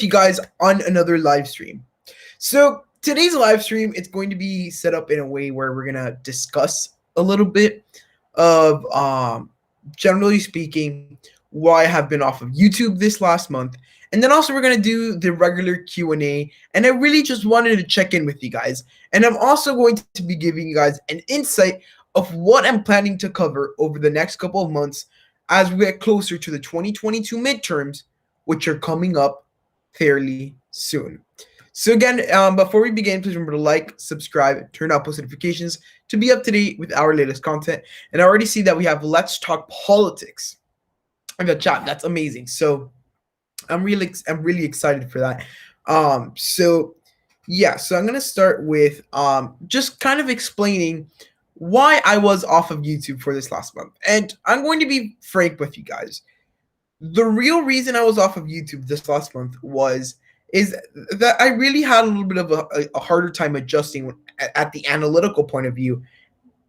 you guys on another live stream. So today's live stream, it's going to be set up in a way where we're gonna discuss a little bit of generally speaking, why I have been off of YouTube this last month. And then also we're gonna do the regular Q&A. And I really just wanted to check in with you guys. And I'm also going to be giving you guys an insight of what I'm planning to cover over the next couple of months as we get closer to the 2022 midterms, which are coming up fairly soon. So again, before we begin, please remember to like, subscribe, turn on post notifications to be up to date with our latest content. And I already see that we have Let's Talk Politics in the chat. That's amazing. So I'm really excited for that. So I'm gonna start with just kind of explaining why I was off of YouTube for this last month. And I'm going to be frank with you guys. The real reason I was off of YouTube this last month is that I really had a little bit of a harder time adjusting at the analytical point of view,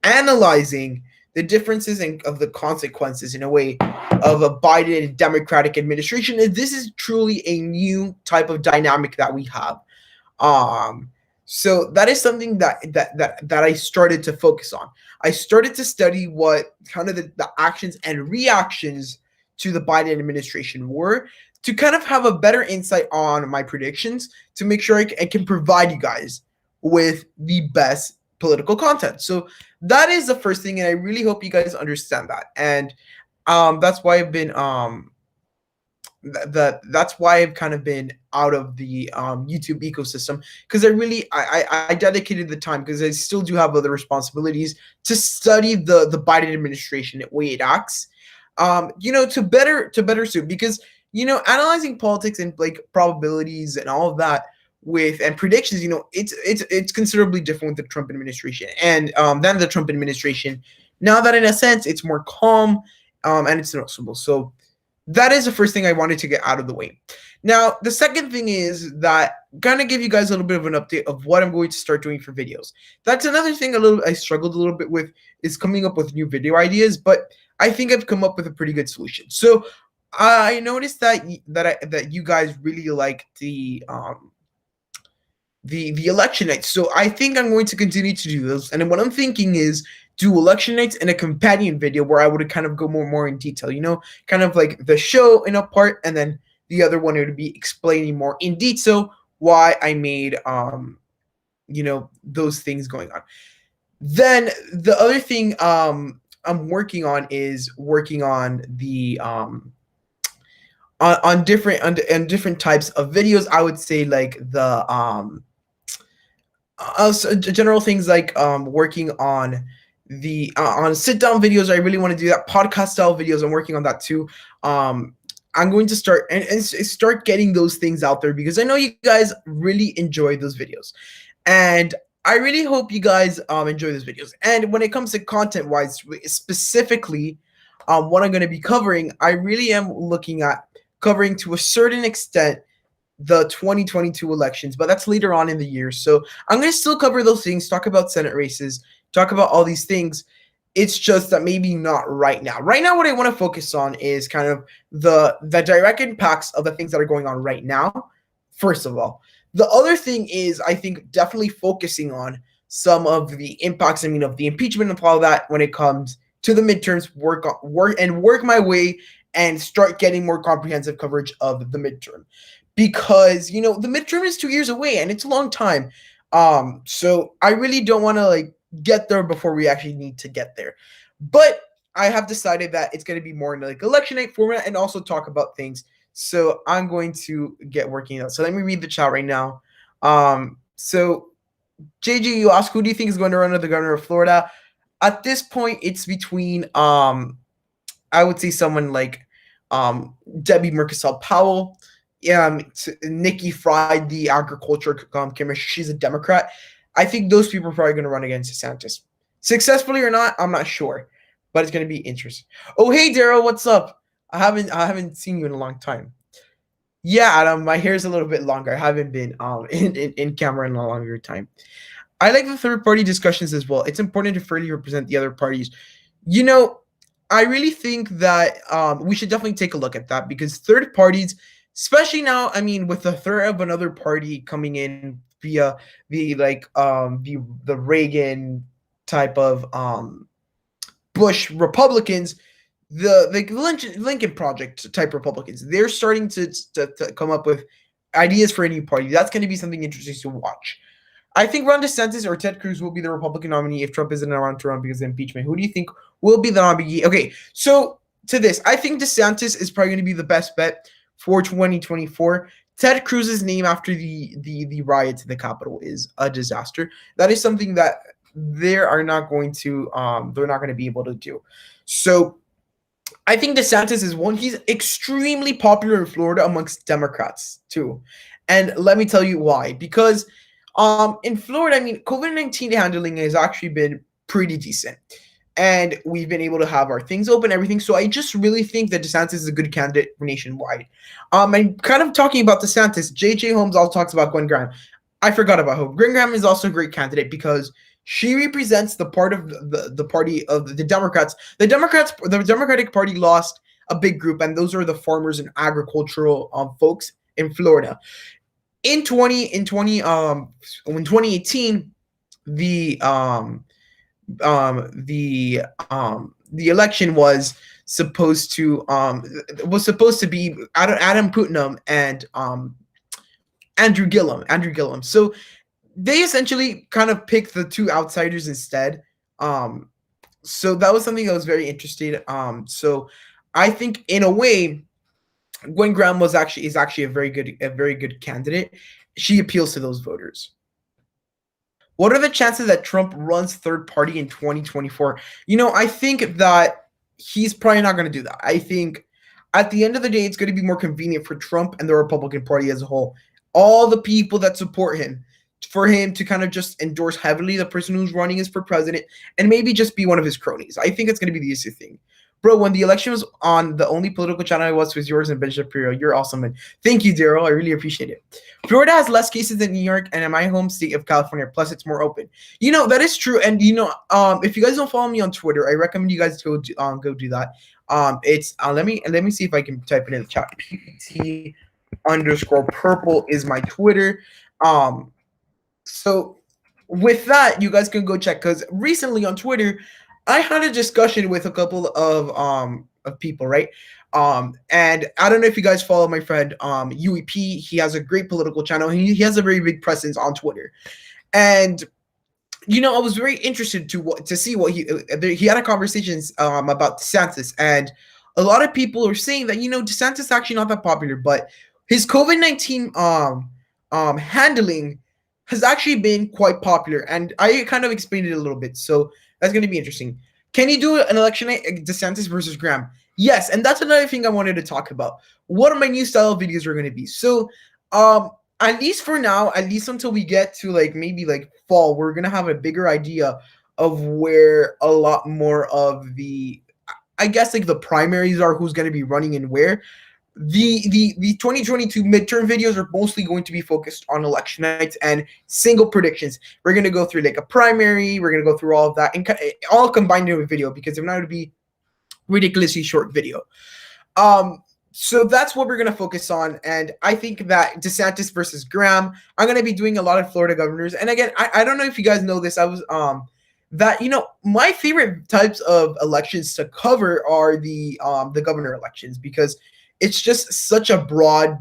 analyzing the differences of the consequences in a way of a Biden Democratic administration. And this is truly a new type of dynamic that we have. So that is something that I started to focus on. I started to study what kind of the actions and reactions to the Biden administration were, to kind of have a better insight on my predictions, to make sure I can provide you guys with the best political content. So that is the first thing, and I really hope you guys understand that. And that's why I've been that's why I've kind of been out of the YouTube ecosystem, because I dedicated the time, because I still do have other responsibilities to study the Biden administration, the way it acts, to better suit, because analyzing politics and like probabilities and all of that and predictions, it's considerably different with the Trump administration and than the Trump administration. Now that in a sense it's more calm and it's noticeable. So that is the first thing I wanted to get out of the way. Now, the second thing is that kind of give you guys a little bit of an update of what I'm going to start doing for videos. That's another thing I struggled a little bit with, is coming up with new video ideas, but I think I've come up with a pretty good solution. So I noticed that you guys really like the election nights. So I think I'm going to continue to do those. And what I'm thinking is do election nights and a companion video where I would kind of go more in detail, kind of like the show in a part, and then the other one would be explaining more in detail why I made those things going on. Then the other thing I'm working on is working on the on different types of videos. I would say like the general things like working on the on sit down videos. I really want to do that. Podcast style videos, I'm working on that too. I'm going to start and start getting those things out there, because I know you guys really enjoy those videos, and I really hope you guys enjoy those videos. And when it comes to content wise, specifically what I'm going to be covering, I really am looking at covering to a certain extent the 2022 elections, but that's later on in the year. So I'm going to still cover those things, talk about Senate races, talk about all these things. It's just that maybe not right now. Right now, what I want to focus on is kind of the direct impacts of the things that are going on right now, first of all. The other thing is, I think, definitely focusing on some of the impacts, of the impeachment and all that when it comes to the midterms, work my way and start getting more comprehensive coverage of the midterm, because the midterm is 2 years away and it's a long time. So I really don't want to like get there before we actually need to get there. But I have decided that it's going to be more in like election night format and also talk about things. So I'm going to get working on it. So let me read the chat right now. So JG, you ask, who do you think is going to run for the governor of Florida? At this point, it's between I would say someone like Debbie Mercosal Powell, Nikki Fried, the agriculture commissioner. She's a Democrat. I think those people are probably going to run against DeSantis. Successfully or not, I'm not sure, but it's going to be interesting. Oh, hey, Daryl, what's up? I haven't seen you in a long time. Yeah, Adam, my hair's a little bit longer. I haven't been in camera in a longer time. I like the third-party discussions as well. It's important to fairly represent the other parties. I really think that we should definitely take a look at that, because third parties especially now. I mean, with the threat of another party coming in via the Reagan type of Bush Republicans, the Lincoln Project type Republicans, they're starting to come up with ideas for a new party. That's going to be something interesting to watch. I think Ron DeSantis or Ted Cruz will be the Republican nominee if Trump isn't around to run because of impeachment. Who do you think will be the nominee? Okay, so to this, I think DeSantis is probably going to be the best bet for 2024. Ted Cruz's name after the riots in the Capitol is a disaster. That is something that they're not going to be able to do. So I think DeSantis is one. He's extremely popular in Florida amongst Democrats too, and let me tell you why. Because in Florida, I mean, COVID-19 handling has actually been pretty decent, and we've been able to have our things open, everything. So I just really think that DeSantis is a good candidate for nationwide. And kind of talking about DeSantis, J.J. Holmes also talks about Gwen Graham. I forgot about her. Gwen Graham is also a great candidate because she represents the part of the party of the Democrats. The Democratic Party lost a big group, and those are the farmers and agricultural folks in Florida. In 2018, the election was supposed to be Adam Putnam and Andrew Gillum. So they essentially kind of picked the two outsiders instead. So that was something that was very interesting. So I think in a way, Gwen Graham is actually a very good candidate. She appeals to those voters. What are the chances that Trump runs third party in 2024? I think that he's probably not going to do that. I think at the end of the day, it's going to be more convenient for Trump and the Republican Party as a whole. All the people that support him, for him to kind of just endorse heavily the person who's running as for president and maybe just be one of his cronies. I think it's going to be the easiest thing. Bro, when the election was on, the only political channel I was yours and Ben Shapiro. You're awesome, man. Thank you, Daryl. I really appreciate it. Florida has less cases than New York and in my home state of California. Plus, it's more open. That is true. And if you guys don't follow me on Twitter, I recommend you guys go do that. It's let me see if I can type it in the chat. PT_purple is my Twitter. So with that, you guys can go check because recently on Twitter, I had a discussion with a couple of people, right? And I don't know if you guys follow my friend UEP. He has a great political channel. He has a very big presence on Twitter, and I was very interested to see what he had a conversation about DeSantis, and a lot of people are saying that DeSantis is actually not that popular, but his COVID-19 handling has actually been quite popular, and I kind of explained it a little bit. So that's going to be interesting. Can you do an election night, DeSantis versus Graham? Yes, and that's another thing I wanted to talk about. What my new style videos are going to be. So, at least for now, at least until we get to maybe fall, we're going to have a bigger idea of where a lot more of the, I guess the primaries are, who's going to be running and where. The 2022 midterm videos are mostly going to be focused on election nights and single predictions. We're going to go through a primary. We're going to go through all of that and all combined into a video because if not, it would be ridiculously short video. So that's what we're going to focus on. And I think that DeSantis versus Graham, I'm going to be doing a lot of Florida governors. And again, I don't know if you guys know this. I was that my favorite types of elections to cover are the governor elections because it's just such a broad,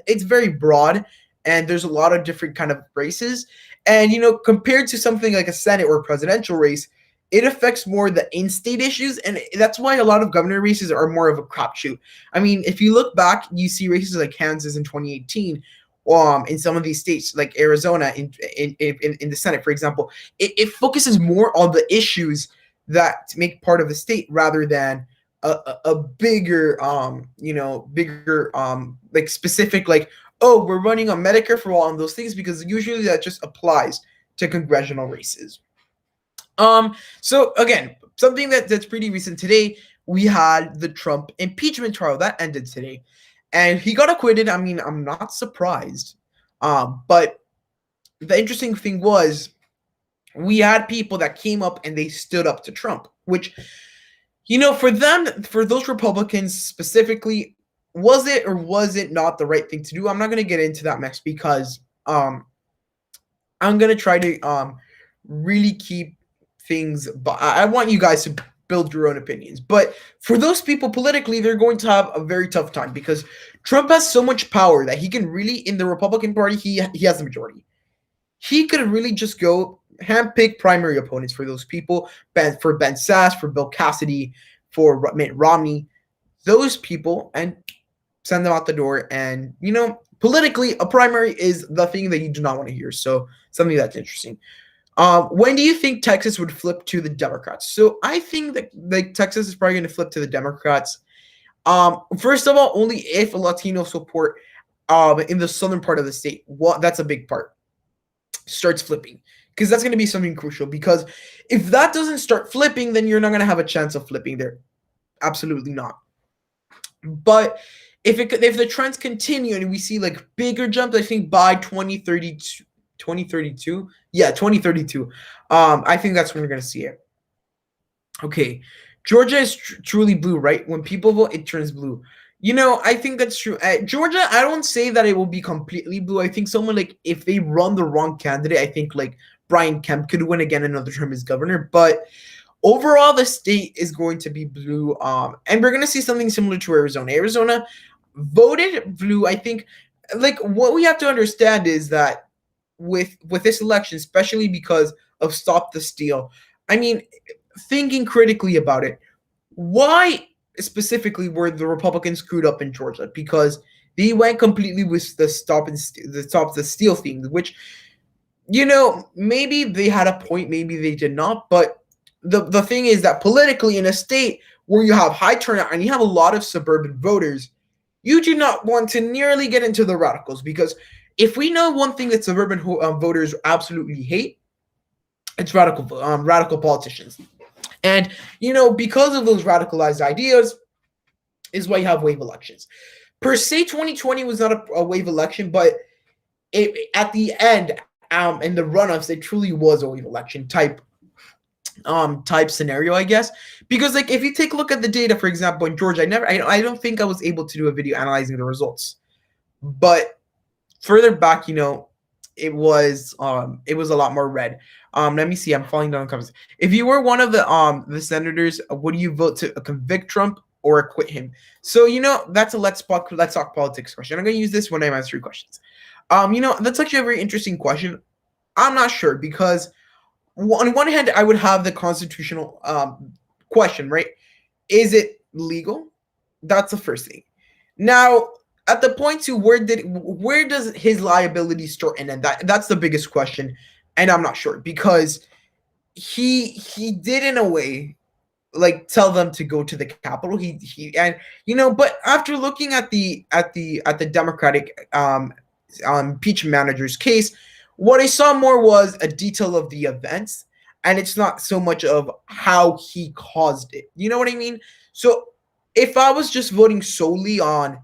it's very broad, and there's a lot of different kind of races. And, compared to something like a Senate or a presidential race, it affects more the in-state issues, and that's why a lot of governor races are more of a crapshoot. I mean, if you look back, you see races like Kansas in 2018, in some of these states like Arizona in the Senate, for example, it focuses more on the issues that make part of the state rather than a bigger specific oh, we're running on Medicare for all and those things, because usually that just applies to congressional races. So again, something that's pretty recent today, we had the Trump impeachment trial that ended today, and he got acquitted. I mean, I'm not surprised. But the interesting thing was we had people that came up and they stood up to Trump, which for those Republicans specifically, was it or was it not the right thing to do? I'm not going to get into that mess because I'm going to try to really keep things, but I want you guys to build your own opinions. But for those people politically, they're going to have a very tough time because Trump has so much power that he can really, in the Republican Party, he has the majority. He could really just go handpick primary opponents for those people, for Ben Sass, for Bill Cassidy, for Mitt Romney, those people, and send them out the door. And, politically, a primary is the thing that you do not want to hear. So something that's interesting. When do you think Texas would flip to the Democrats? So I think that Texas is probably going to flip to the Democrats. First of all, only if Latino support in the southern part of the state, that's a big part, starts flipping, because that's going to be something crucial. Because if that doesn't start flipping, then you're not going to have a chance of flipping there. Absolutely not. But if the trends continue and we see like bigger jumps, I think by 2032, yeah, 2032, I think that's when we're going to see it. Okay, Georgia is truly blue, right? When people vote, it turns blue. I think that's true. Georgia, I don't say that it will be completely blue. I think someone like, if they run the wrong candidate, I think like Brian Kemp could win again another term as governor. But overall, the state is going to be blue. And we're going to see something similar to Arizona. Arizona voted blue. I think, like, what we have to understand is that with this election, especially because of Stop the Steal, I mean, thinking critically about it, why specifically were the Republicans screwed up in Georgia? Because they went completely with the Stop the Steal thing, which, maybe they had a point, maybe they did not. But the thing is that politically, in a state where you have high turnout and you have a lot of suburban voters, you do not want to nearly get into the radicals. Because if we know one thing that suburban voters absolutely hate, it's radical politicians. And, because of those radicalized ideas is why you have wave elections. Per se, 2020 was not a wave election, but at the end, in the runoffs, it truly was a wave election type scenario, I guess. Because, like, if you take a look at the data, for example, in Georgia, I don't think I was able to do a video analyzing the results. But further back, it was a lot more red. Let me see. I'm falling down the comments. If you were one of the senators, would you vote to convict Trump or acquit him? So that's a let's talk politics question. I'm gonna use this when I answer your questions. That's actually a very interesting question. I'm not sure, because on one hand, I would have the constitutional question, right? Is it legal? That's the first thing. Now, at the point to where does his liability start and end? That's the biggest question, and I'm not sure, because he did, in a way, like, tell them to go to the Capitol. But after looking at the Democratic impeachment manager's case, what I saw more was a detail of the events, and it's not so much of how he caused it. You know what I mean? So if I was just voting solely on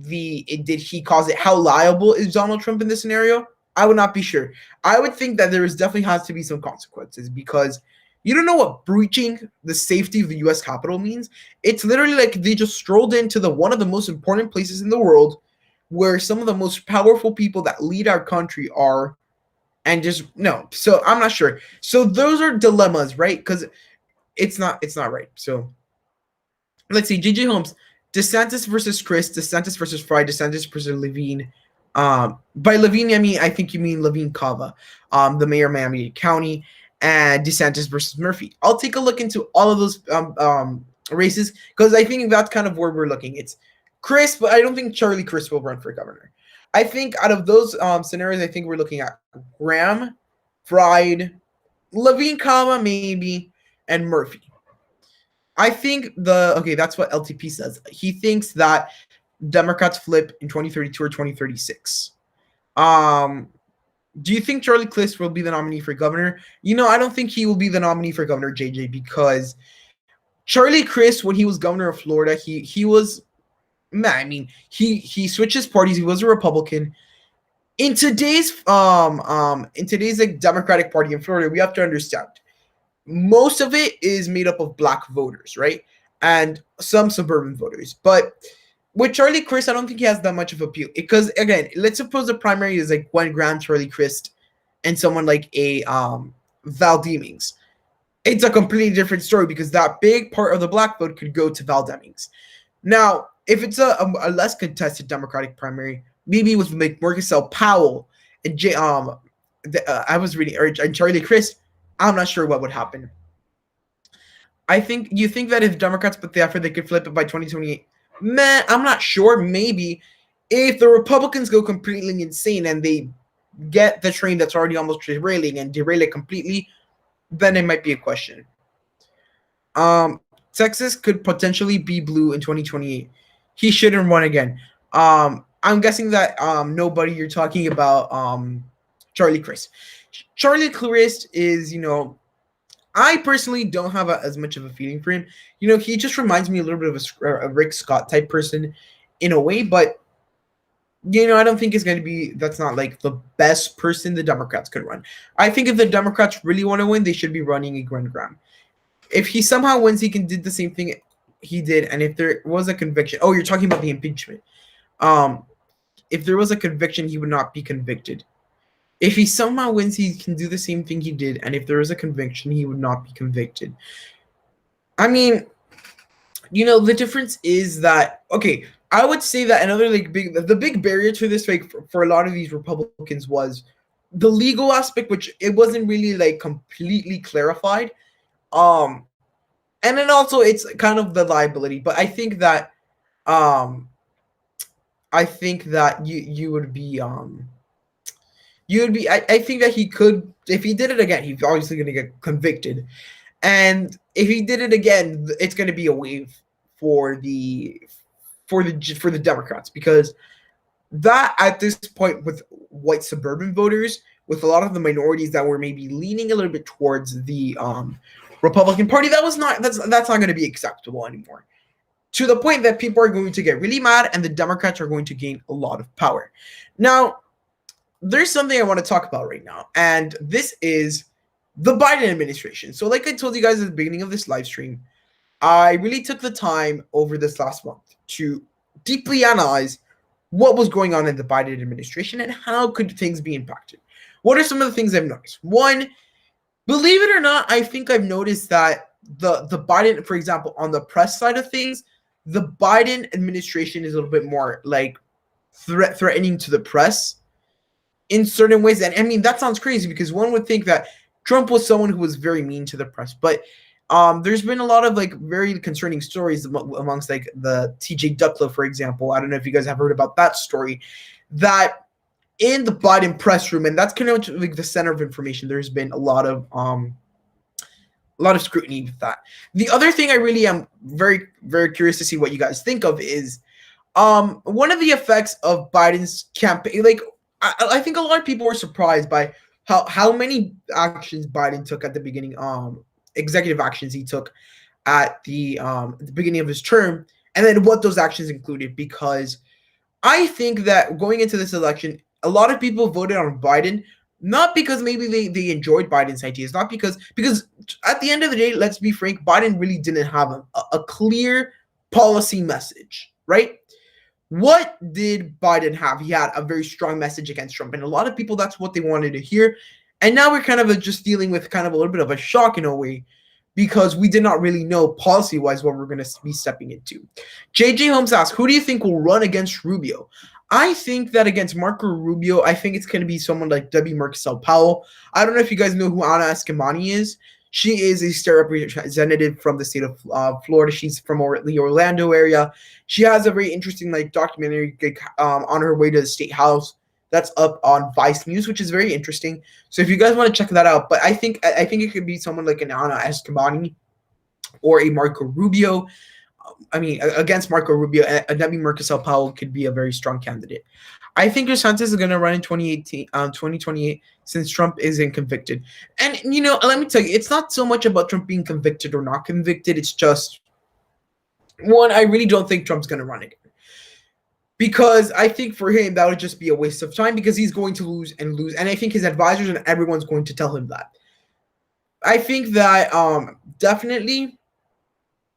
did he cause it, how liable is Donald Trump in this scenario, I would not be sure. I would think that definitely has to be some consequences, because you don't know what breaching the safety of the U.S. Capitol means. It's literally like they just strolled into one of the most important places in the world, where some of the most powerful people that lead our country are, and just no. So I'm not sure. So those are dilemmas, right? Because it's not right. So let's see. JJ Holmes, DeSantis versus Chris, DeSantis versus Fry, DeSantis versus Levine. By Levine, I think you mean Levine Cava, the mayor of Miami-Dade County, and DeSantis versus Murphy. I'll take a look into all of those races, because I think that's kind of where we're looking. It's Chris, but I don't think Charlie Crist will run for governor. I think out of those scenarios, I think we're looking at Graham, Fried, Levine Cava maybe, and Murphy. I think that's what LTP says. He thinks that Democrats flip in 2032 or 2036. Do you think Charlie Crist will be the nominee for governor? I don't think he will be the nominee for governor, JJ, because Charlie Crist, when he was governor of Florida, he was, he switches parties. He was a Republican. In today's like Democratic Party in Florida, we have to understand, most of it is made up of black voters, right? And some suburban voters. But with Charlie Crist, I don't think he has that much of appeal because again, let's suppose the primary is like Gwen Graham, Charlie Crist, and someone like a Val Demings. It's a completely different story because that big part of the black vote could go to Val Demings. Now, if it's a less contested Democratic primary, maybe with like Marcus L. Powell and I was reading and Charlie Crist, I'm not sure what would happen. I think you think that if Democrats put the effort, they could flip it by 2028. Man, I'm not sure. Maybe if the Republicans go completely insane and they get the train that's already almost derailing and derail it completely, then it might be a question. Texas could potentially be blue in 2028. He shouldn't run again. I'm guessing that nobody you're talking about Charlie Crist. Charlie Crist is, I personally don't have as much of a feeling for him. He just reminds me a little bit of a Rick Scott type person in a way, but I don't think it's going to be, that's not like the best person the Democrats could run. I think if the Democrats really want to win, they should be running a Gwen Graham. If he somehow wins, he can do the same thing he did. And if there was a conviction, you're talking about the impeachment. If there was a conviction, he would not be convicted. If he somehow wins, he can do the same thing he did. And if there is a conviction, he would not be convicted. I mean, the difference is that, okay, I would say that another the big barrier to this, like for a lot of these Republicans, was the legal aspect, which it wasn't really like completely clarified. And then also it's kind of the liability, but I think that you would be I think that he could, if he did it again, he's obviously going to get convicted, and if he did it again, it's going to be a wave for the Democrats, because that at this point with white suburban voters, with a lot of the minorities that were maybe leaning a little bit towards the Republican Party, that's not going to be acceptable anymore. To the point that people are going to get really mad, and the Democrats are going to gain a lot of power. Now, there's something I want to talk about right now, and this is the Biden administration. So like I told you guys at the beginning of this live stream, I really took the time over this last month to deeply analyze what was going on in the Biden administration and how could things be impacted. What are some of the things I've noticed? One, believe it or not, I think I've noticed that the Biden, for example, on the press side of things, the Biden administration is a little bit more like threatening to the press in certain ways. And I mean, that sounds crazy because one would think that Trump was someone who was very mean to the press, but there's been a lot of like very concerning stories amongst like the TJ Ducklo, for example. I don't know if you guys have heard about that story, that in the Biden press room, and that's kind of like the center of information, there's been a lot of scrutiny with that. The other thing I really am very, very curious to see what you guys think of is one of the effects of Biden's campaign. Like I think a lot of people were surprised by how many actions Biden took at the beginning, executive actions he took at the beginning of his term, and then what those actions included. Because I think that going into this election, a lot of people voted on Biden not because maybe they enjoyed Biden's ideas, not because at the end of the day, let's be frank, Biden really didn't have a clear policy message, right? What did Biden have? He had a very strong message against Trump, and a lot of people, that's what they wanted to hear. And now we're kind of just dealing with kind of a little bit of a shock in a way, because we did not really know policy-wise what we're going to be stepping into. JJ Holmes asks, who do you think will run against Rubio? I think that against Marco Rubio, I think it's going to be someone like Debbie Marcusel Powell. I don't know if you guys know who Anna Eskamani is. She is a state representative from the state of Florida. She's from the Orlando area. She has a very interesting documentary on her way to the state house that's up on Vice News, which is very interesting. So if you guys want to check that out, but I think it could be someone like an Anna Eskamani or a Marco Rubio. I mean, against Marco Rubio, Debbie Marcusel Powell could be a very strong candidate. I think DeSantis is going to run in 2028 since Trump isn't convicted. And, let me tell you, it's not so much about Trump being convicted or not convicted. It's just, one, I really don't think Trump's going to run again. Because I think for him, that would just be a waste of time, because he's going to lose and lose. And I think his advisors and everyone's going to tell him that. I think that definitely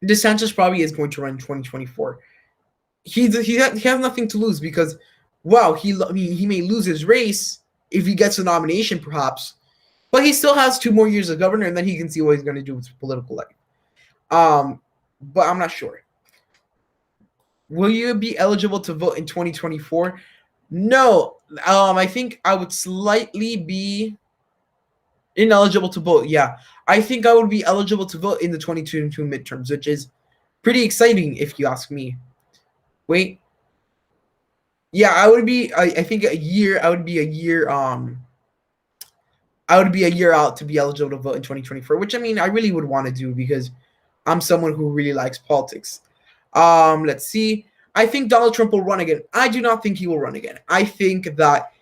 DeSantis probably is going to run in 2024. he has nothing to lose because, wow, he may lose his race if he gets a nomination, perhaps, but he still has 2 more years as governor, and then he can see what he's going to do with his political life. But I'm not sure. Will you be eligible to vote in 2024? No. I think I would slightly be ineligible to vote. Yeah, I think I would be eligible to vote in the 2022 midterms, which is pretty exciting if you ask me. Wait. Yeah, I would be. I think a year. I would be a year. I would be a year out to be eligible to vote in 2024, which I mean I really would want to do because I'm someone who really likes politics. Let's see. I think Donald Trump will run again. I do not think he will run again. I think that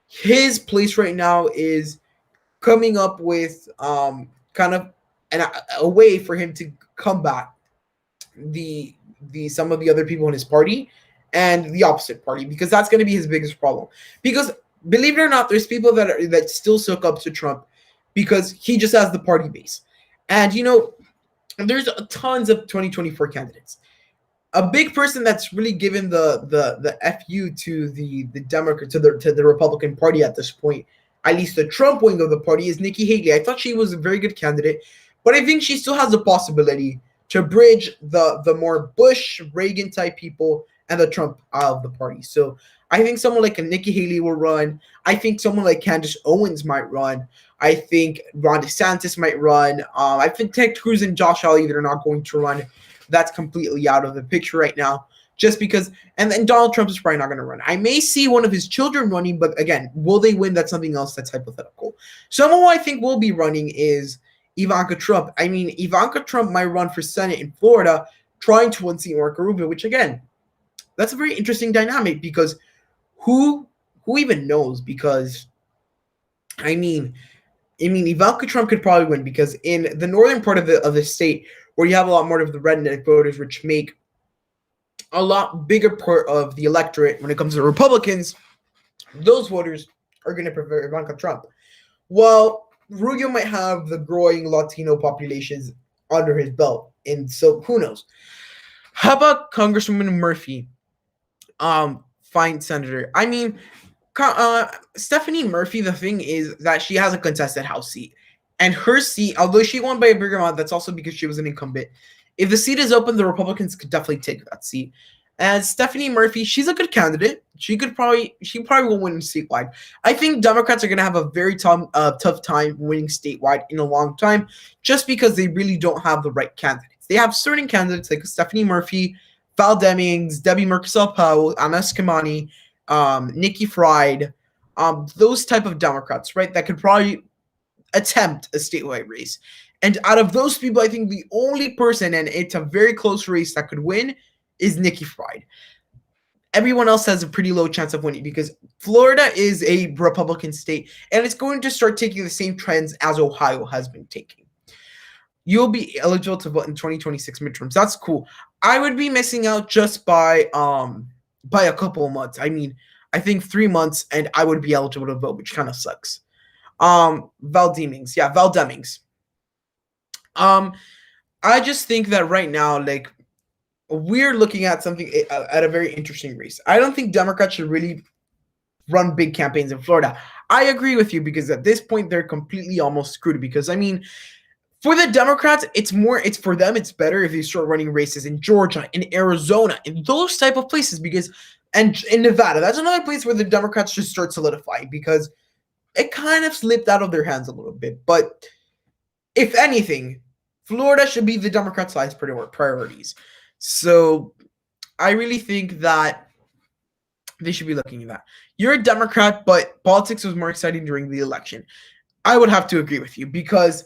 his place right now is coming up with kind of a way for him to combat the some of the other people in his party and the opposite party, because that's going to be his biggest problem. Because believe it or not, there's people that still suck up to Trump because he just has the party base, and there's tons of 2024 candidates. A big person that's really given the fu to the Democrat to the Republican Party at this point, at least the Trump wing of the party, is Nikki Haley. I thought she was a very good candidate, but I think she still has the possibility to bridge the more Bush Reagan type people and the Trump out of the party. So I think someone like a Nikki Haley will run. I think someone like Candace Owens might run. I think Ron DeSantis might run. I think Ted Cruz and Josh Hawley, they're not going to run. That's completely out of the picture right now, just because. And then Donald Trump is probably not going to run. I may see one of his children running, but again, will they win? That's something else that's hypothetical. Someone who I think will be running is Ivanka Trump. I mean, Ivanka Trump might run for Senate in Florida, trying to unseat Marco Rubio, which again, that's a very interesting dynamic because who even knows? Because I mean, Ivanka Trump could probably win because in the northern part of the state, where you have a lot more of the redneck voters, which make a lot bigger part of the electorate when it comes to Republicans, those voters are going to prefer Ivanka Trump. Well, Rubio might have the growing Latino populations under his belt, and so who knows? How about Congresswoman Murphy? Fine senator. I mean, Stephanie Murphy, the thing is that she has a contested House seat. And her seat, although she won by a bigger amount, that's also because she was an incumbent. If the seat is open, the Republicans could definitely take that seat. And Stephanie Murphy, she's a good candidate. She probably will win statewide. I think Democrats are going to have a very tough time winning statewide in a long time, just because they really don't have the right candidates. They have certain candidates like Stephanie Murphy, Val Demings, Debbie Mercosur-Powell, Anna Eskamani, Nikki Fried, those type of Democrats, right, that could probably attempt a statewide race. And out of those people, I think the only person, and it's a very close race, that could win is Nikki Fried. Everyone else has a pretty low chance of winning because Florida is a Republican state, and it's going to start taking the same trends as Ohio has been taking. You'll be eligible to vote in 2026 midterms. That's cool. I would be missing out just by a couple of months. I mean, I think 3 months, and I would be eligible to vote, which kind of sucks. Val Demings. Yeah, Val Demings. I just think that right now, like, we're looking at something at a very interesting race. I don't think Democrats should really run big campaigns in Florida. I agree with you because at this point they're completely almost screwed because I mean, for the Democrats, it's for them, it's better if they start running races in Georgia, in Arizona, in those type of places and in Nevada. That's another place where the Democrats should start solidifying because it kind of slipped out of their hands a little bit. But if anything, Florida should be the Democrats' highest priorities. So I really think that they should be looking at that. You're a Democrat, but politics was more exciting during the election. I would have to agree with you because,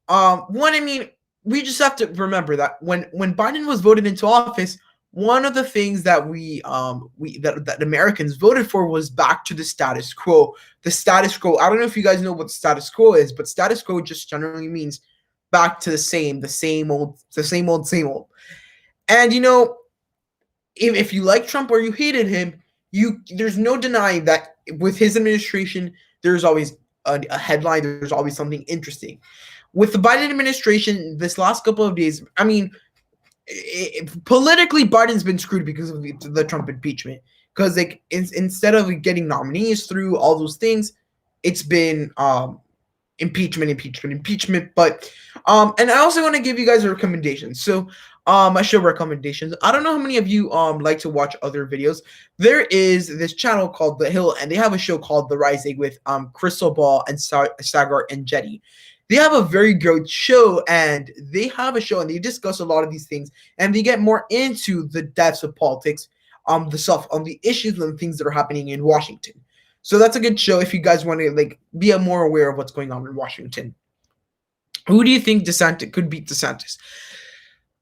one, I mean, we just have to remember that when Biden was voted into office, one of the things that that Americans voted for was back to the status quo. The status quo. I don't know if you guys know what status quo is, but status quo just generally means back to the same old. And if you like Trump or you hated him, there's no denying that with his administration, there's always a headline. There's always something interesting. With the Biden administration, this last couple of days, I mean, politically, Biden's been screwed because of the Trump impeachment. Because like instead of getting nominees through all those things, it's been impeachment. But and I also want to give you guys a recommendation. So I show recommendations. I don't know how many of you like to watch other videos. There is this channel called The Hill, and they have a show called The Rising with Crystal Ball and Sagar and Jetty. They have a very good show, and they discuss a lot of these things, and they get more into the depths of politics, the issues and the things that are happening in Washington. So that's a good show if you guys want to like be more aware of what's going on in Washington. Who do you think DeSantis could beat DeSantis?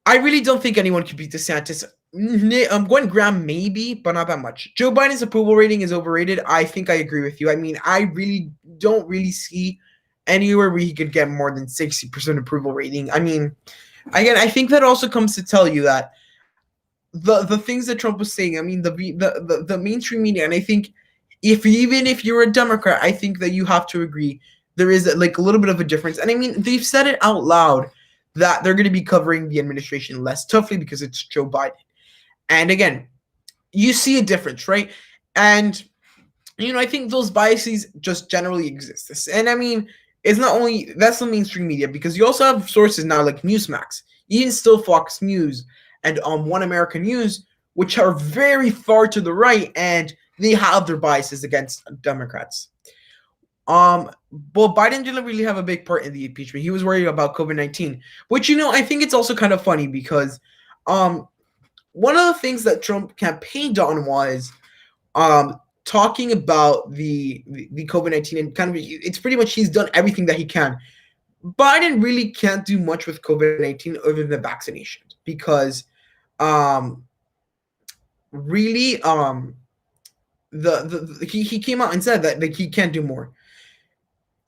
I really don't think anyone could beat DeSantis. Gwen Graham maybe, but not that much. Joe Biden's approval rating is overrated. I think I agree with you. I mean, I really don't really see anywhere where he could get more than 60% approval rating. I mean, again, I think that also comes to tell you that the things that Trump was saying. I mean, the mainstream media, and I think even if you're a Democrat, I think that you have to agree there is like a little bit of a difference. And I mean, they've said it out loud that they're going to be covering the administration less toughly because it's Joe Biden. And again, you see a difference, right? And I think those biases just generally exist. And I mean, it's not only that's the mainstream media, because you also have sources now like Newsmax, even still Fox News and One American News, which are very far to the right, and they have their biases against Democrats. Well, Biden didn't really have a big part in the impeachment. He was worried about COVID-19, which I think it's also kind of funny because one of the things that Trump campaigned on was talking about the COVID-19, and kind of it's pretty much he's done everything that he can. Biden really can't do much with COVID-19 other than vaccinations, because really he came out and said that like he can't do more.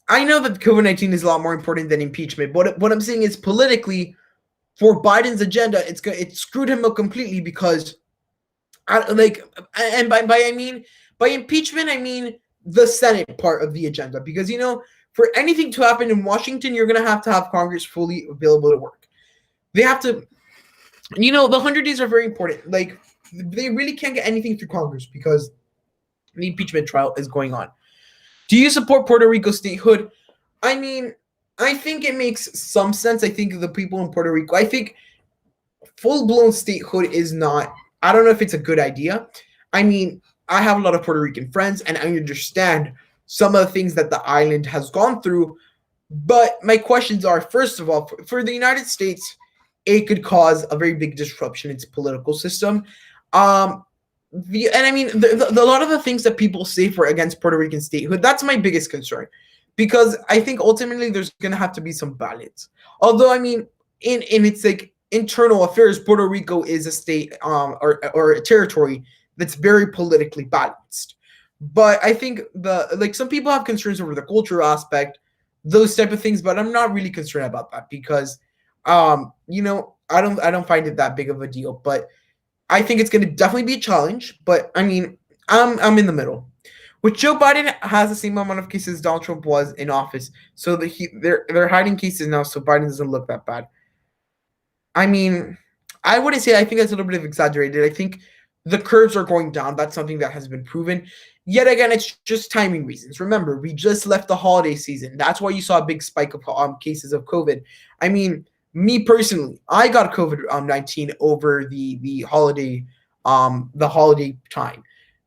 I know that COVID-19 is a lot more important than impeachment, but what I'm saying is politically, for Biden's agenda, it screwed him up completely, because by impeachment I mean the Senate part of the agenda, because for anything to happen in Washington, you're gonna have to have Congress fully available to work. They have to, the 100 days are very important. Like, they really can't get anything through Congress because the impeachment trial is going on. Do you support Puerto Rico statehood? I mean, I think it makes some sense. I think the people in Puerto Rico, I think full-blown statehood is not, I don't know if it's a good idea. I mean, I have a lot of Puerto Rican friends, and I understand some of the things that the island has gone through. But my questions are, first of all, for the United States, it could cause a very big disruption in its political system. And I mean, a lot of the things that people say for against Puerto Rican statehood, that's my biggest concern, because I think ultimately there's going to have to be some balance. Although, I mean, in its like internal affairs, Puerto Rico is a state or a territory that's very politically balanced. But I think some people have concerns over the cultural aspect, those type of things, but I'm not really concerned about that, because I don't find it that big of a deal. But I think it's going to definitely be a challenge, but I mean, I'm in the middle. With Joe Biden has the same amount of cases Donald Trump was in office, so they're hiding cases now, so Biden doesn't look that bad. I mean, I wouldn't say, I think that's a little bit of exaggerated. I think the curves are going down. That's something that has been proven. Yet again, it's just timing reasons. Remember, we just left the holiday season. That's why you saw a big spike of cases of COVID. I mean, me personally, I got COVID-19 over the holiday time,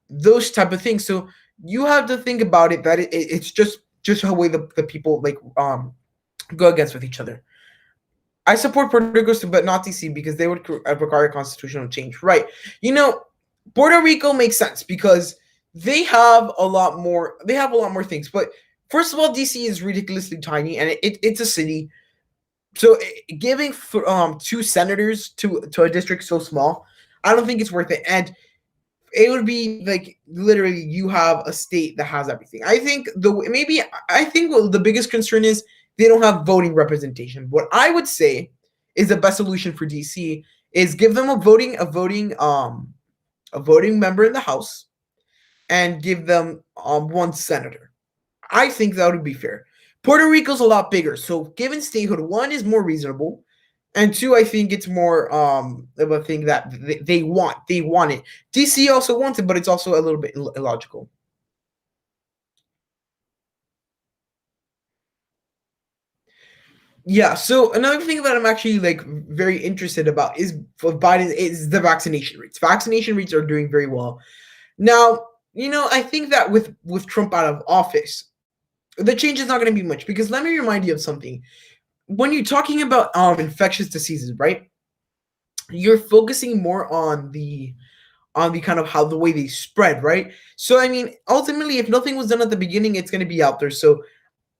those type of things. So you have to think about it that it's just how way the people go against with each other. I support Puerto Rico, but not DC, because they would require constitutional change. Right? Puerto Rico makes sense because they have a lot more. They have a lot more things. But first of all, DC is ridiculously tiny, and it's a city. So giving 2 senators to a district so small, I don't think it's worth it. And it would be like literally you have a state that has everything. I think the biggest concern is they don't have voting representation. What I would say is the best solution for DC is give them a voting member in the House, and give them 1 senator. I think that would be fair. Puerto Rico's a lot bigger, so given statehood, 1 is more reasonable. And two, I think it's more of a thing that they want. They want it. DC also wants it, but it's also a little bit illogical. Yeah. So another thing that I'm actually like very interested about is for Biden is the vaccination rates. Vaccination rates are doing very well now. I think that with Trump out of office, the change is not going to be much because let me remind you of something. When you're talking about infectious diseases, right? You're focusing more on the kind of how the way they spread, right? So I mean, ultimately, if nothing was done at the beginning, it's going to be out there. So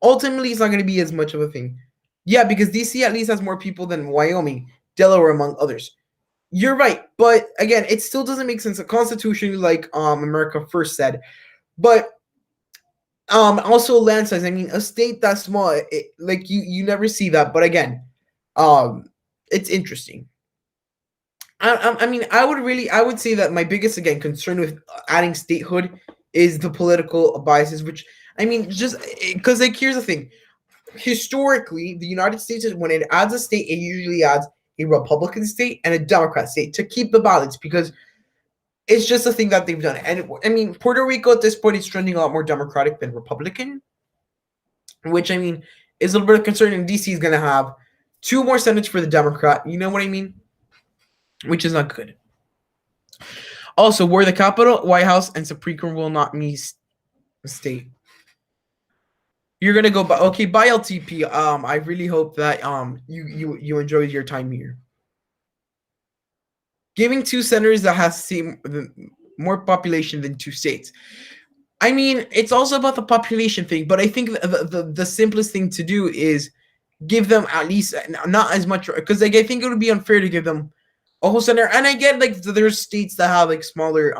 ultimately, it's not going to be as much of a thing. Yeah, because DC at least has more people than Wyoming, Delaware, among others. You're right, but again, it still doesn't make sense. The Constitution, like America first said, but also land size. I mean, a state that small, like you never see that. But again, um, it's interesting. I mean, I would say that my biggest again concern with adding statehood is the political biases, which I mean, just because like here's the thing. Historically, the United States, when it adds a state, it usually adds a Republican state and a Democrat state to keep the balance because it's just a thing that they've done. And I mean, Puerto Rico at this point is trending a lot more Democratic than Republican, which I mean is a little bit concerning. DC is going to have two more senates for the Democrat. You know what I mean? Which is not good. Also, where the Capitol, White House, and Supreme Court will not meet state. You're gonna go by okay. Bye LTP. I really hope that you enjoyed your time here. Giving two senators that has seen more population than two states. I mean, it's also about the population thing, but I think the simplest thing to do is give them at least not as much because like I think it would be unfair to give them a whole senator. And I get like there's states that have like smaller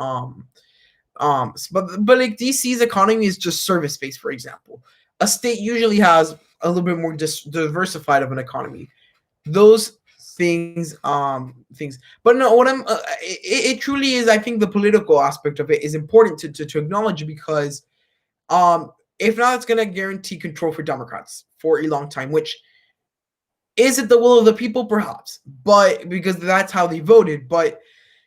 but like DC's economy is just service based, for example. A state usually has a little bit more diversified of an economy. Those things. But no, what it truly is. I think the political aspect of it is important to acknowledge because if not, it's gonna guarantee control for Democrats for a long time. Which is it the will of the people, perhaps, but because that's how they voted, but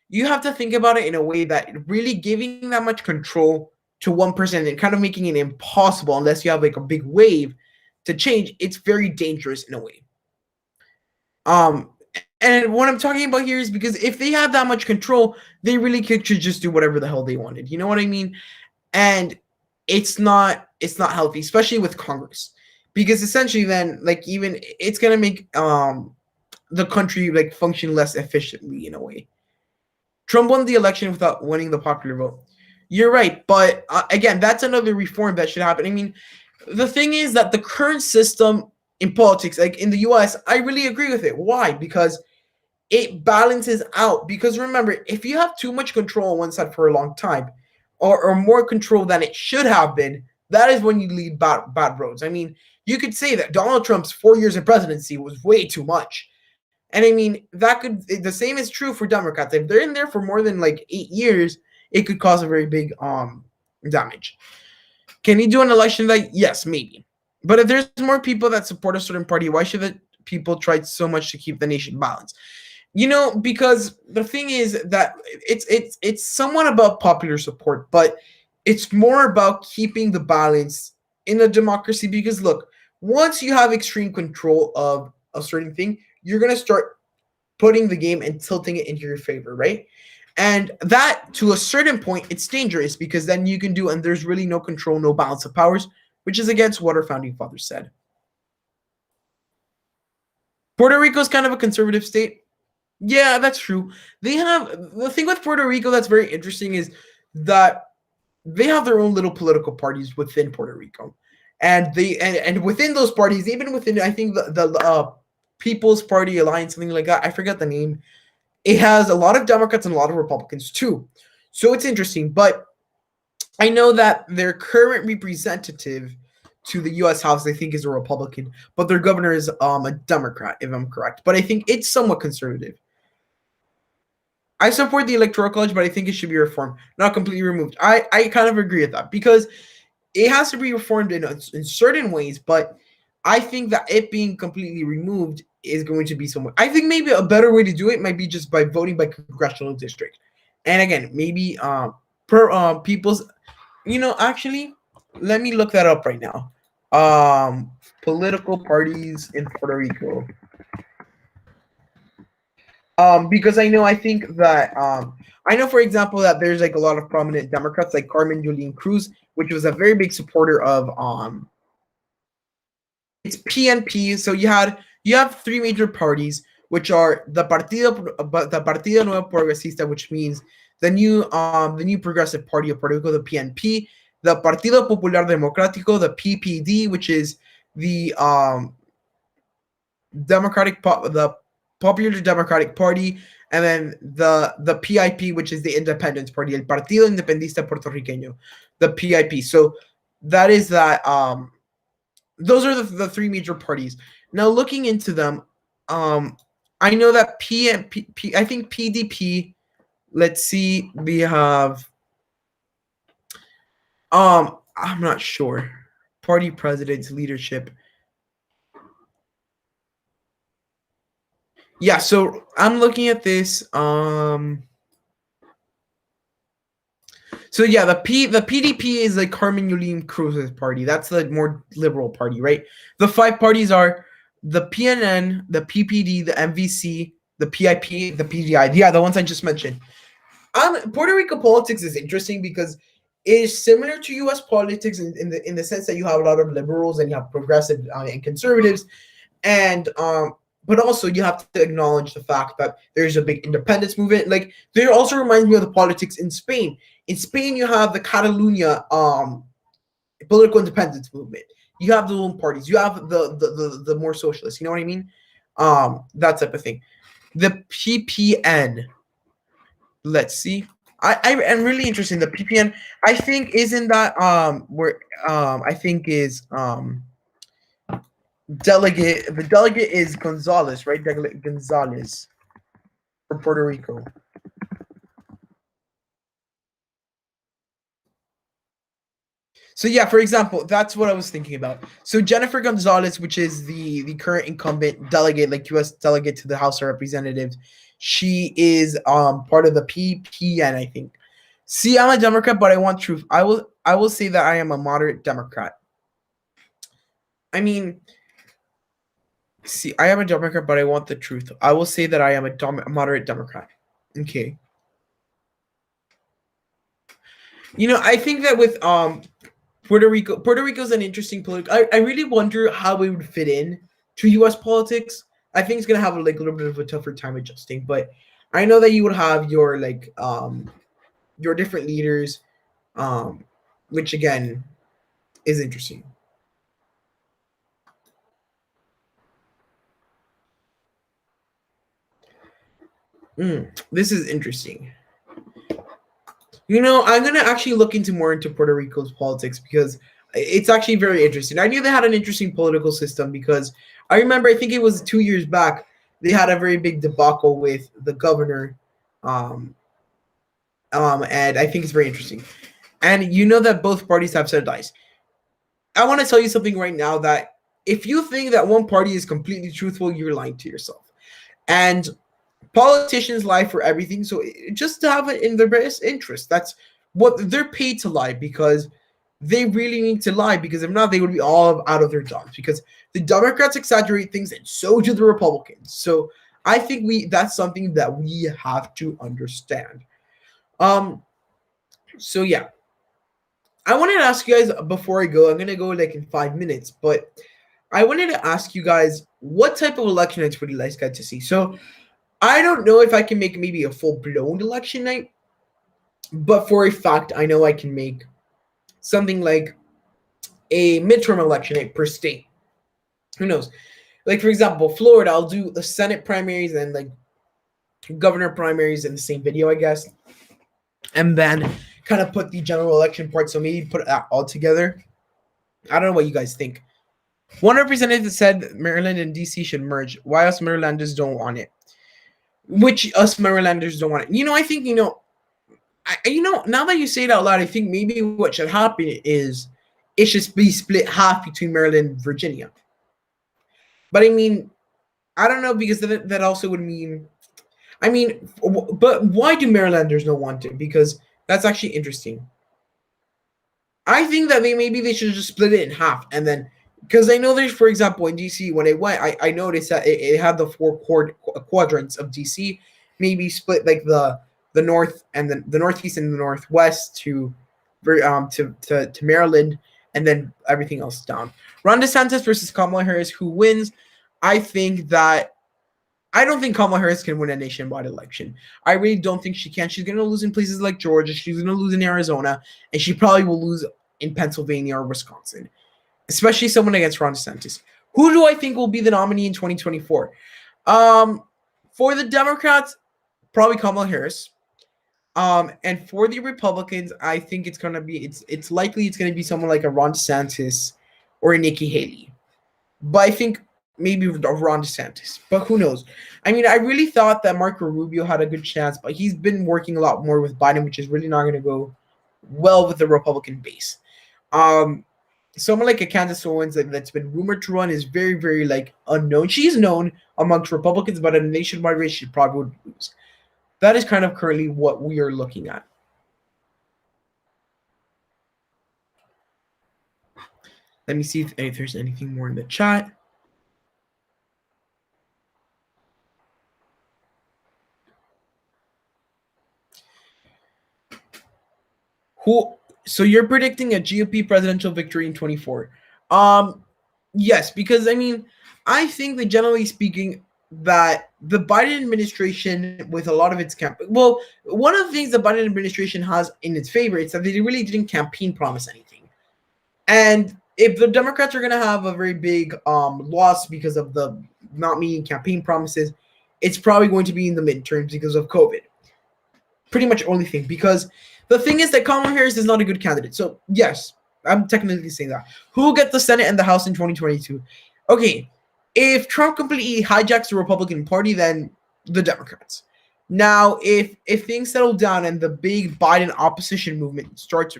you have to think about it in a way that really giving that much control to one person and kind of making it impossible unless you have like a big wave to change, it's very dangerous in a way. Um, and what I'm talking about here is because if they have that much control, they really could just do whatever the hell they wanted. You know what I mean? And it's not healthy, especially with Congress, because essentially then like even it's gonna make the country like function less efficiently in a way. Trump won the election without winning the popular vote. You're right, but again, that's another reform that should happen. I mean, the thing is that the current system in politics, like in the U.S., I really agree with it. Why? Because it balances out. Because remember, if you have too much control on one side for a long time, or more control than it should have been, that is when you lead bad roads. I mean, you could say that Donald Trump's 4 years of presidency was way too much. And I mean, that could the same is true for Democrats. If they're in there for more than like 8 years, it could cause a very big damage. Can he do an election that? Yes, maybe. But if there's more people that support a certain party, why should the people try so much to keep the nation balanced? Because the thing is that it's somewhat about popular support, but it's more about keeping the balance in a democracy. Because look, once you have extreme control of a certain thing, you're gonna start putting the game and tilting it into your favor, right? And that, to a certain point, it's dangerous because then you can do, and there's really no control, no balance of powers, which is against what our founding fathers said. Puerto Rico is kind of a conservative state. Yeah, that's true. They have the thing with Puerto Rico that's very interesting is that they have their own little political parties within Puerto Rico, and and within those parties, even within I think the People's Party Alliance, something like that. I forget the name. It has a lot of Democrats and a lot of Republicans too. So it's interesting. But I know that their current representative to the U.S. House, I think, is a Republican, but their governor is a Democrat, if I'm correct. But I think it's somewhat conservative. I support the Electoral College, but I think it should be reformed, not completely removed. I kind of agree with that because it has to be reformed in certain ways, but I think that it being completely removed is going to be somewhere. I think maybe a better way to do it might be just by voting by congressional district. And again, maybe per people's, actually, let me look that up right now. Political parties in Puerto Rico. Because I think that I know, for example, that there's like a lot of prominent Democrats like Carmen Yulín Cruz, which was a very big supporter of it's PNP. So you have three major parties, which are the Partido Nuevo Progresista, which means the new Progressive Party of Puerto Rico, the PNP, the Partido Popular Democrático, the PPD, which is the the Popular Democratic Party, and then the PIP, which is the Independence Party, El Partido Independentista Puertorriqueño, the PIP. So that is that. Those are the three major parties. Now, looking into them, I know that I think PDP. Let's see, we have. I'm not sure. Party presidents, leadership. Yeah, so I'm looking at this. So yeah, the PDP is like Carmen Yulín Cruz's party. That's the more liberal party, right? The five parties are the PNN, the PPD, the MVC, the PIP, the PDI. Yeah, the ones I just mentioned. Puerto Rico politics is interesting because it is similar to U.S. politics in the sense that you have a lot of liberals and you have progressive and conservatives, and but also you have to acknowledge the fact that there's a big independence movement. Like, there also reminds me of the politics in Spain. In Spain, you have the Catalonia political independence movement. You have the own parties. You have the more socialists. You know what I mean? That type of thing. The PPN. Let's see. I am really interested in the PPN. I think isn't that where I think is delegate. The delegate is Gonzalez, right? Delegate Gonzalez from Puerto Rico. So yeah, for example, that's what I was thinking about. So Jennifer Gonzalez, which is the current incumbent delegate, like U.S. delegate to the House of Representatives, she is part of the PPN, I think. See, I'm a Democrat, but I want truth. I will say that I am a moderate Democrat. I mean, see, I am a Democrat, but I want the truth. I will say that I am a moderate Democrat. Okay. I think that with Puerto Rico is an interesting political. I really wonder how it would fit in to U.S. politics. I think it's gonna have a little bit of a tougher time adjusting, but I know that you would have your different leaders, which again is interesting. This is interesting. I'm gonna actually look more into Puerto Rico's politics because it's actually very interesting. I knew they had an interesting political system because I remember, I think it was 2 years back, they had a very big debacle with the governor, and I think it's very interesting. And you know that both parties have said lies. I want to tell you something right now, that if you think that one party is completely truthful, you're lying to yourself. And politicians lie for everything, so just to have it in their best interest. That's what they're paid to lie, because they really need to lie, because if not, they would be all out of their jobs, because the Democrats exaggerate things and so do the Republicans. So I think that's something that we have to understand. So yeah, I wanted to ask you guys before I go. I'm gonna go like in 5 minutes, but I wanted to ask you guys, what type of election nights would you guys get to see? So I don't know if I can make maybe a full-blown election night, but for a fact, I know I can make something like a midterm election night per state. Who knows? Like, for example, Florida, I'll do the Senate primaries and like governor primaries in the same video, I guess. And then kind of put the general election part. So maybe put that all together. I don't know what you guys think. One representative said Maryland and DC should merge. Why us Marylanders don't want it? Which us Marylanders don't want it. I think, now that you say it out loud, I think maybe what should happen is it should be split half between Maryland and Virginia. But I mean, I don't know because that also would mean. I mean, but why do Marylanders not want it? Because that's actually interesting. I think that maybe they should just split it in half and then because I know there's, for example, in DC when I went, I noticed that it had the four quadrants of DC, maybe split like the north and the northeast and the northwest to Maryland and then everything else down. Ron DeSantis versus Kamala Harris, who wins? I think that I don't think Kamala Harris can win a nationwide election. I really don't think she can. She's going to lose in places like Georgia. She's going to lose in Arizona, and she probably will lose in Pennsylvania or Wisconsin, especially someone against Ron DeSantis. Who do I think will be the nominee in 2024? For the Democrats, probably Kamala Harris. And for the Republicans, I think it's gonna be it's likely it's gonna be someone like a Ron DeSantis or a Nikki Haley. But I think maybe Ron DeSantis. But who knows? I mean, I really thought that Marco Rubio had a good chance, but he's been working a lot more with Biden, which is really not going to go well with the Republican base. Um, Someone like a Candace Owens that's been rumored to run is very, very like unknown. She's known amongst Republicans, but in a nationwide race, she probably would lose. That is kind of currently what we are looking at. Let me see if there's anything more in the chat. Who? So you're predicting a GOP presidential victory in 24? Yes, because I mean, I think that generally speaking, that the Biden administration, with a lot of its well, one of the things the Biden administration has in its favor is that they really didn't campaign promise anything, and if the Democrats are going to have a very big loss because of the not meeting campaign promises, it's probably going to be in the midterms because of COVID. Pretty much only thing because the thing is that Kamala Harris is not a good candidate. So yes, I'm technically saying that. Who will get the Senate and the House in 2022? Okay, if Trump completely hijacks the Republican Party, then the Democrats. Now, if things settle down and the big Biden opposition movement starts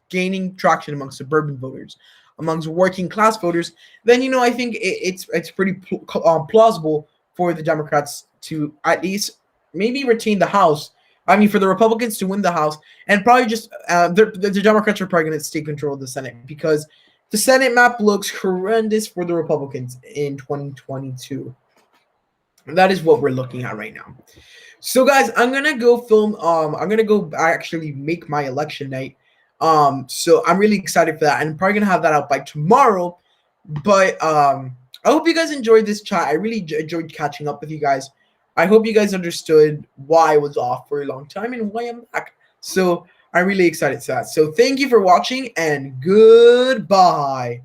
gaining traction among suburban voters, amongst working class voters, then I think it's pretty plausible for the Democrats to at least maybe retain the House. I mean, for the Republicans to win the House, and probably just the Democrats are probably going to take control of the Senate because the Senate map looks horrendous for the Republicans in 2022. That is what we're looking at right now. So, guys, I'm gonna go film. I'm gonna go actually make my election night. So I'm really excited for that, and I'm probably gonna have that out by tomorrow. But I hope you guys enjoyed this chat. I really enjoyed catching up with you guys. I hope you guys understood why I was off for a long time and why I'm back. So I'm really excited for that. So thank you for watching and goodbye.